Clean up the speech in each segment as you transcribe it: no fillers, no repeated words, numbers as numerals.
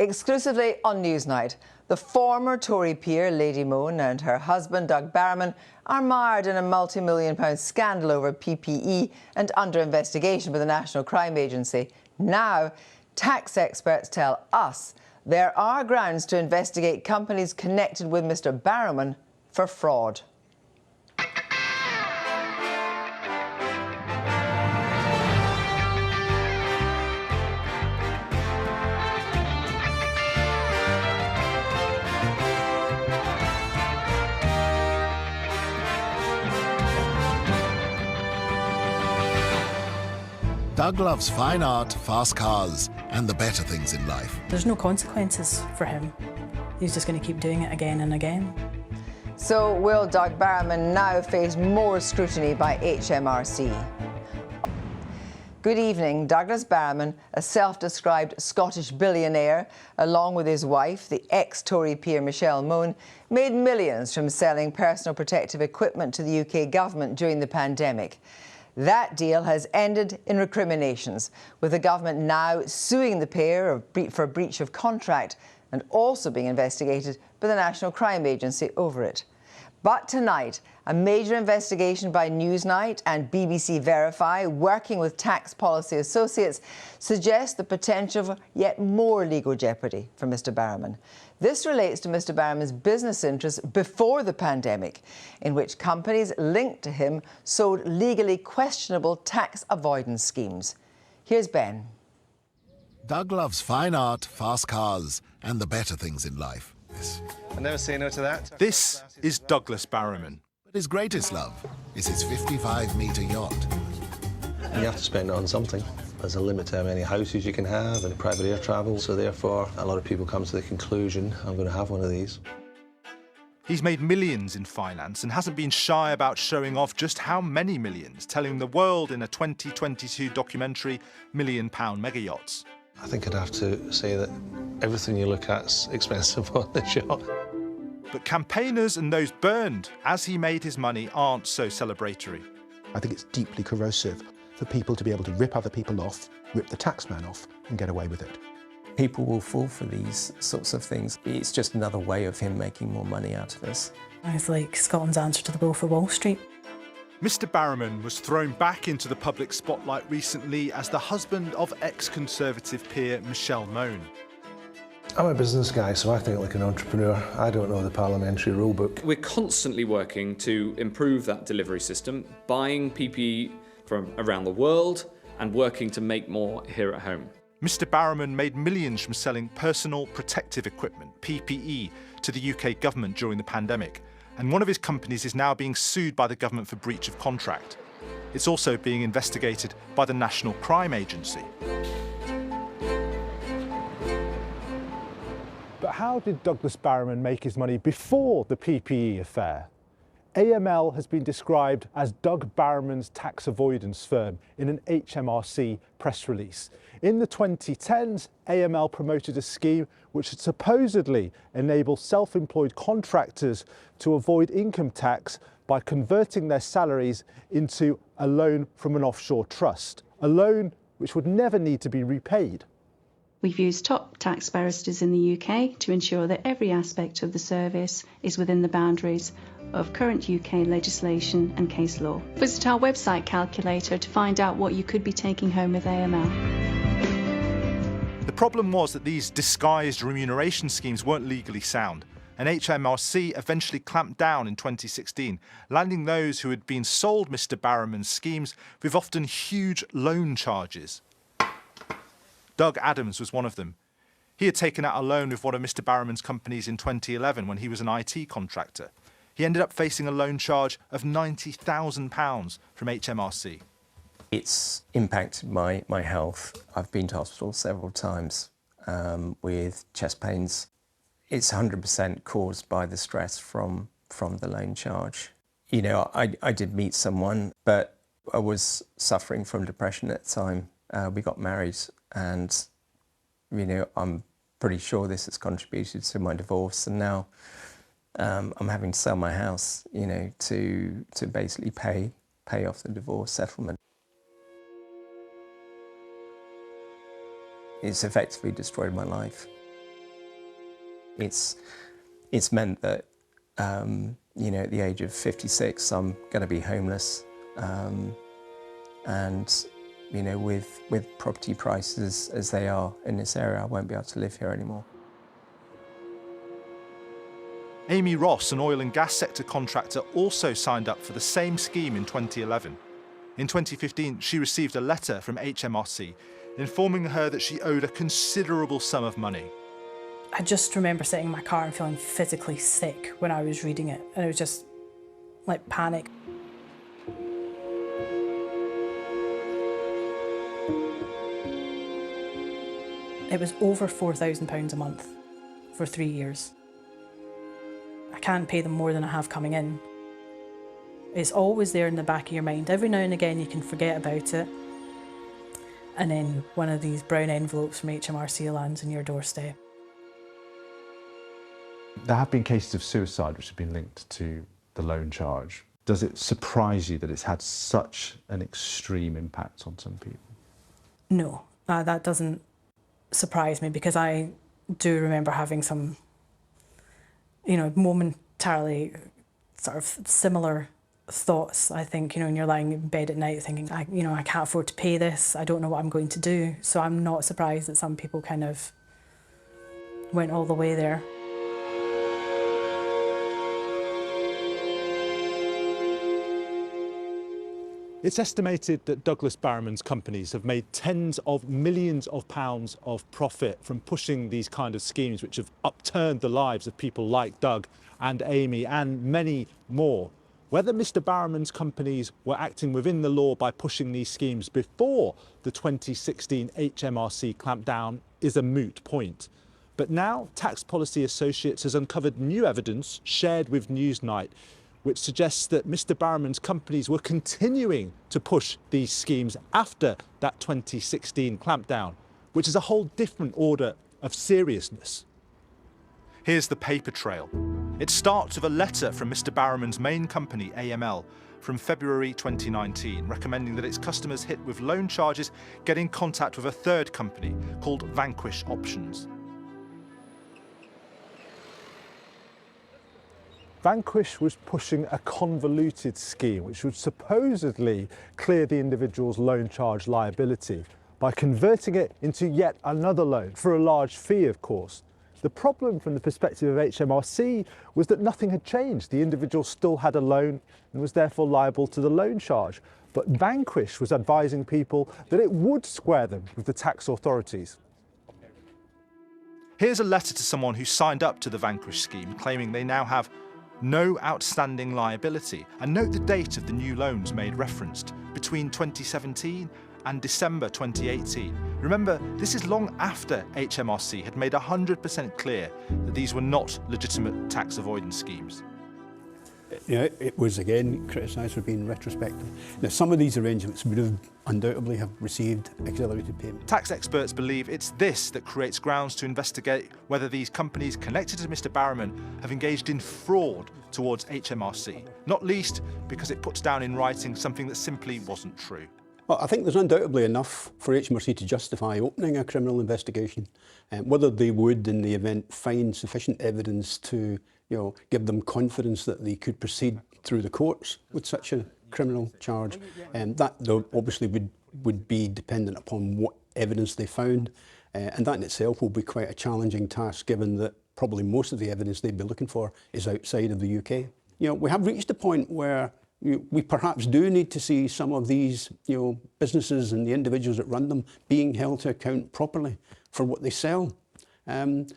Exclusively on Newsnight, the former Tory peer Lady Mone and her husband Doug Barrowman are mired in a multi-million-pound scandal over PPE and under investigation by the National Crime Agency. Now, tax experts tell us there are grounds to investigate companies connected with Mr Barrowman for fraud. Doug loves fine art, fast cars, and the better things in life. There's no consequences for him. He's just going to keep doing it again and again. So will Doug Barrowman now face more scrutiny by HMRC? Good evening. Douglas Barrowman, a self-described Scottish billionaire, along with his wife, the ex-Tory peer Michelle Mone, made millions from selling personal protective equipment to the UK government during the pandemic. That deal has ended in recriminations, with the government now suing the pair for breach of contract and also being investigated by the National Crime Agency over it. But tonight, a major investigation by Newsnight and BBC Verify, working with tax policy associates, suggests the potential for yet more legal jeopardy for Mr Barrowman. This relates to Mr Barrowman's business interests before the pandemic, in which companies linked to him sold legally questionable tax avoidance schemes. Here's Ben. Doug loves fine art, fast cars, and the better things in life. I never say no to that. This is Douglas Barrowman. But his greatest love is his 55-metre yacht. You have to spend it on something. There's a limit to how many houses you can have and private air travel, so therefore a lot of people come to the conclusion, I'm going to have one of these. He's made millions in finance and hasn't been shy about showing off just how many millions, telling the world in a 2022 documentary, £1 million mega yachts. I think I'd have to say that everything you look at's expensive on the yacht. But campaigners and those burned as he made his money aren't so celebratory. I think it's deeply corrosive for people to be able to rip other people off, rip the taxman off and get away with it. People will fall for these sorts of things. It's just another way of him making more money out of us. It's like Scotland's answer to the Wolf of Wall Street. Mr Barrowman was thrown back into the public spotlight recently as the husband of ex-Conservative peer Michelle Mone. I'm a business guy, so I think like an entrepreneur. I don't know the parliamentary rule book. We're constantly working to improve that delivery system, buying PPE from around the world and working to make more here at home. Mr Barrowman made millions from selling personal protective equipment, PPE, to the UK government during the pandemic. And one of his companies is now being sued by the government for breach of contract. It's also being investigated by the National Crime Agency. But how did Douglas Barrowman make his money before the PPE affair? AML has been described as Doug Barrowman's tax avoidance firm in an HMRC press release. In the 2010s, AML promoted a scheme which would supposedly enable self-employed contractors to avoid income tax by converting their salaries into a loan from an offshore trust, a loan which would never need to be repaid. We've used top tax barristers in the UK to ensure that every aspect of the service is within the boundaries of current UK legislation and case law. Visit our website calculator to find out what you could be taking home with AML. The problem was that these disguised remuneration schemes weren't legally sound, and HMRC eventually clamped down in 2016, landing those who had been sold Mr Barrowman's schemes with often huge loan charges. Doug Adams was one of them. He had taken out a loan with one of Mr Barrowman's companies in 2011 when he was an IT contractor. He ended up facing a loan charge of £90,000 from HMRC. It's impacted my health. I've been to hospital several times with chest pains. It's 100% caused by the stress from the loan charge. You know, I did meet someone, but I was suffering from depression at the time. We got married and, you know, I'm pretty sure this has contributed to my divorce, and now I'm having to sell my house, you know, to basically pay off the divorce settlement. It's effectively destroyed my life. It's meant that, you know, at the age of 56, I'm going to be homeless. And, you know, with property prices as they are in this area, I won't be able to live here anymore. Amy Ross, an oil and gas sector contractor, also signed up for the same scheme in 2011. In 2015, she received a letter from HMRC informing her that she owed a considerable sum of money. I just remember sitting in my car and feeling physically sick when I was reading it, and it was just like panic. It was over £4,000 a month for 3 years. I can't pay them more than I have coming in. It's always there in the back of your mind. Every now and again you can forget about it, and then one of these brown envelopes from HMRC lands on your doorstep. There have been cases of suicide which have been linked to the loan charge. Does it surprise you that it's had such an extreme impact on some people? No, that doesn't surprise me, because I do remember having some, you know, momentarily sort of similar thoughts. I think, you know, when you're lying in bed at night thinking, I can't afford to pay this, I don't know what I'm going to do. So I'm not surprised that some people kind of went all the way there. It's estimated that Douglas Barrowman's companies have made tens of millions of pounds of profit from pushing these kind of schemes which have upturned the lives of people like Doug and Amy and many more. Whether Mr. Barrowman's companies were acting within the law by pushing these schemes before the 2016 HMRC clampdown is a moot point. But now Tax Policy Associates has uncovered new evidence shared with Newsnight, which suggests that Mr. Barrowman's companies were continuing to push these schemes after that 2016 clampdown, which is a whole different order of seriousness. Here's the paper trail. It starts with a letter from Mr. Barrowman's main company, AML, from February 2019, recommending that its customers hit with loan charges get in contact with a third company called Vanquish Options. Vanquish was pushing a convoluted scheme which would supposedly clear the individual's loan charge liability by converting it into yet another loan, for a large fee of course. The problem from the perspective of HMRC was that nothing had changed. The individual still had a loan and was therefore liable to the loan charge. But Vanquish was advising people that it would square them with the tax authorities. Here's a letter to someone who signed up to the Vanquish scheme, claiming they now have no outstanding liability. And note the date of the new loans made referenced, between 2017 and December 2018. Remember, this is long after HMRC had made 100% clear that these were not legitimate tax avoidance schemes. Yeah, it was again criticised for being retrospective. Now, some of these arrangements would have undoubtedly have received accelerated payment. Tax experts believe it's this that creates grounds to investigate whether these companies connected to Mr. Barrowman have engaged in fraud towards HMRC, not least because it puts down in writing something that simply wasn't true. Well, I think there's undoubtedly enough for HMRC to justify opening a criminal investigation. Whether they would, in the event, find sufficient evidence to give them confidence that they could proceed through the courts with such a criminal charge, that obviously would be dependent upon what evidence they found, and that in itself will be quite a challenging task, given that probably most of the evidence they'd be looking for is outside of the UK. We have reached a point where we perhaps do need to see some of these businesses and the individuals that run them being held to account properly for what they sell. And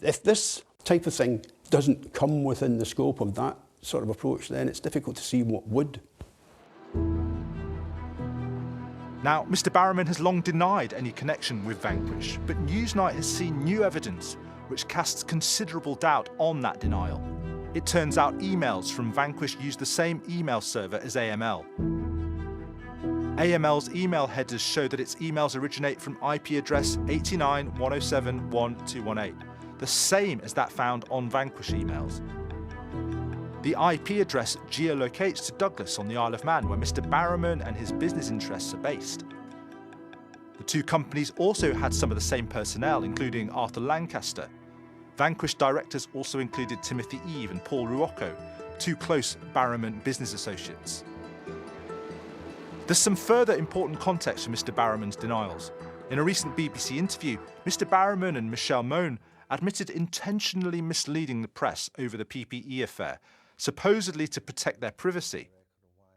if this type of thing doesn't come within the scope of that sort of approach, then it's difficult to see what would. Now, Mr. Barrowman has long denied any connection with Vanquish, but Newsnight has seen new evidence which casts considerable doubt on that denial. It turns out emails from Vanquish use the same email server as AML. AML's email headers show that its emails originate from IP address 89.107.1.218, the same as that found on Vanquish emails. The IP address geolocates to Douglas on the Isle of Man, where Mr. Barrowman and his business interests are based. The two companies also had some of the same personnel, including Arthur Lancaster. Vanquish directors also included Timothy Eve and Paul Ruocco, two close Barrowman business associates. There's some further important context for Mr. Barrowman's denials. In a recent BBC interview, Mr. Barrowman and Michelle Mone admitted intentionally misleading the press over the PPE affair, supposedly to protect their privacy.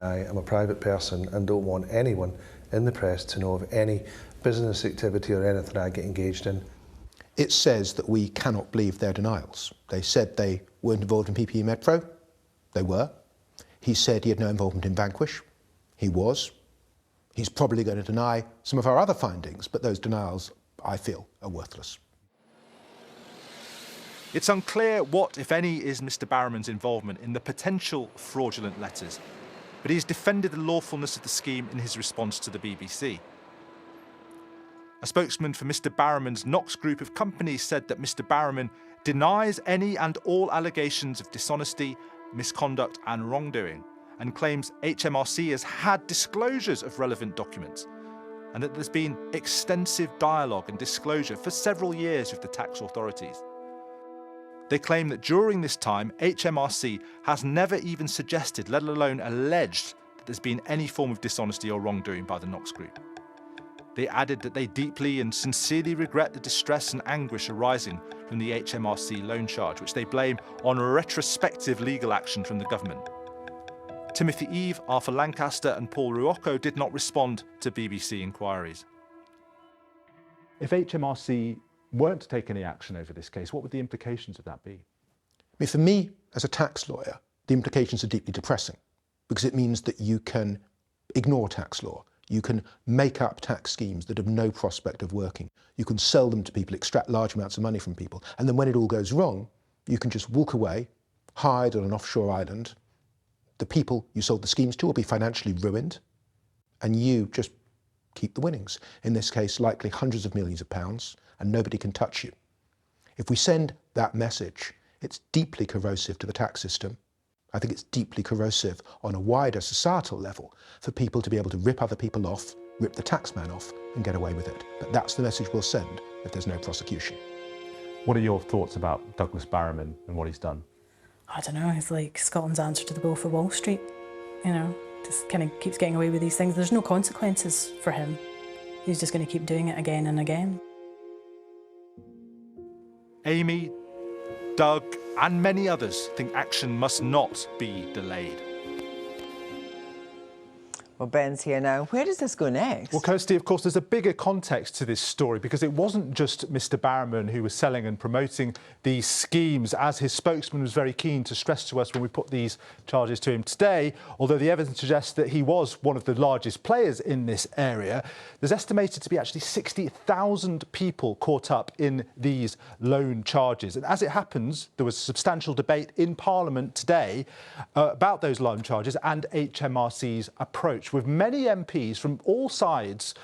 I am a private person and don't want anyone in the press to know of any business activity or anything I get engaged in. It says that we cannot believe their denials. They said they weren't involved in PPE Metro. They were. He said he had no involvement in Vanquish. He was. He's probably going to deny some of our other findings, but those denials, I feel, are worthless. It's unclear what, if any, is Mr. Barrowman's involvement in the potential fraudulent letters, but he's defended the lawfulness of the scheme in his response to the BBC. A spokesman for Mr. Barrowman's Knox group of companies said that Mr. Barrowman denies any and all allegations of dishonesty, misconduct and wrongdoing, and claims HMRC has had disclosures of relevant documents, and that there's been extensive dialogue and disclosure for several years with the tax authorities. They claim that during this time, HMRC has never even suggested, let alone alleged, that there's been any form of dishonesty or wrongdoing by the Knox Group. They added that they deeply and sincerely regret the distress and anguish arising from the HMRC loan charge, which they blame on retrospective legal action from the government. Timothy Eve, Arthur Lancaster and Paul Ruocco did not respond to BBC inquiries. If HMRC weren't to take any action over this case, what would the implications of that be? I mean, for me, as a tax lawyer, the implications are deeply depressing, because it means that you can ignore tax law. You can make up tax schemes that have no prospect of working. You can sell them to people, extract large amounts of money from people, and then when it all goes wrong, you can just walk away, hide on an offshore island. The people you sold the schemes to will be financially ruined, and you just keep the winnings. In this case, likely hundreds of millions of pounds, and nobody can touch you. If we send that message, it's deeply corrosive to the tax system. I think it's deeply corrosive on a wider societal level for people to be able to rip other people off, rip the taxman off, and get away with it. But that's the message we'll send if there's no prosecution. What are your thoughts about Douglas Barrowman and what he's done? I don't know, he's like Scotland's answer to the Wolf of Wall Street, you know, just kind of keeps getting away with these things. There's no consequences for him. He's just going to keep doing it again and again. Amy, Doug and many others think action must not be delayed. Well, Ben's here now. Where does this go next? Well, Kirsty, of course, there's a bigger context to this story because it wasn't just Mr. Barrowman who was selling and promoting these schemes, as his spokesman was very keen to stress to us when we put these charges to him today. Although the evidence suggests that he was one of the largest players in this area, there's estimated to be actually 60,000 people caught up in these loan charges. And as it happens, there was substantial debate in Parliament today about those loan charges and HMRC's approach, with many MPs from all sides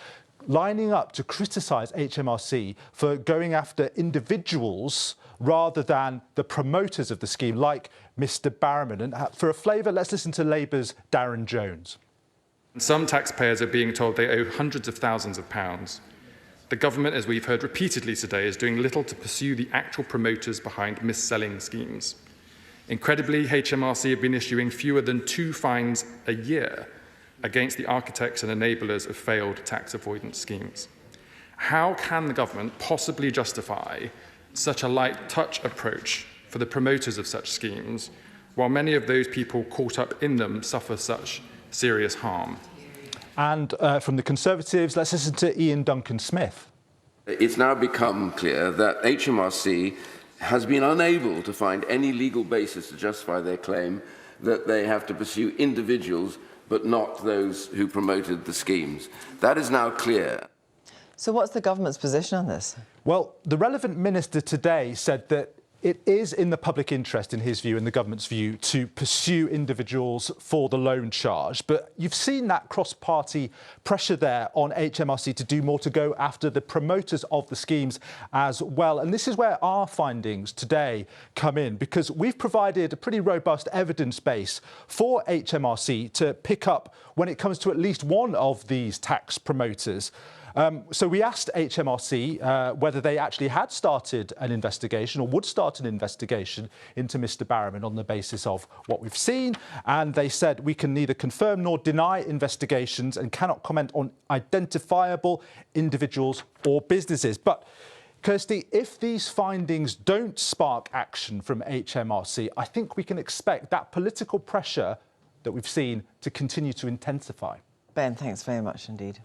lining up to criticise HMRC for going after individuals rather than the promoters of the scheme, like Mr. Barrowman. And for a flavour, let's listen to Labour's Darren Jones. Some taxpayers are being told they owe hundreds of thousands of pounds. The government, as we've heard repeatedly today, is doing little to pursue the actual promoters behind mis-selling schemes. Incredibly, HMRC have been issuing fewer than 2 fines a year against the architects and enablers of failed tax avoidance schemes. How can the government possibly justify such a light touch approach for the promoters of such schemes, while many of those people caught up in them suffer such serious harm? And from the Conservatives, let's listen to Ian Duncan-Smith. It's now become clear that HMRC has been unable to find any legal basis to justify their claim that they have to pursue individuals but not those who promoted the schemes. That is now clear. So what's the government's position on this? Well, the relevant minister today said that it is in the public interest, in his view, in the government's view, to pursue individuals for the loan charge. But you've seen that cross-party pressure there on HMRC to do more, to go after the promoters of the schemes as well. And this is where our findings today come in, because we've provided a pretty robust evidence base for HMRC to pick up when it comes to at least one of these tax promoters. So we asked HMRC whether they actually had started an investigation or would start an investigation into Mr. Barrowman on the basis of what we've seen. And they said we can neither confirm nor deny investigations and cannot comment on identifiable individuals or businesses. But Kirsty, if these findings don't spark action from HMRC, I think we can expect that political pressure that we've seen to continue to intensify. Ben, thanks very much indeed.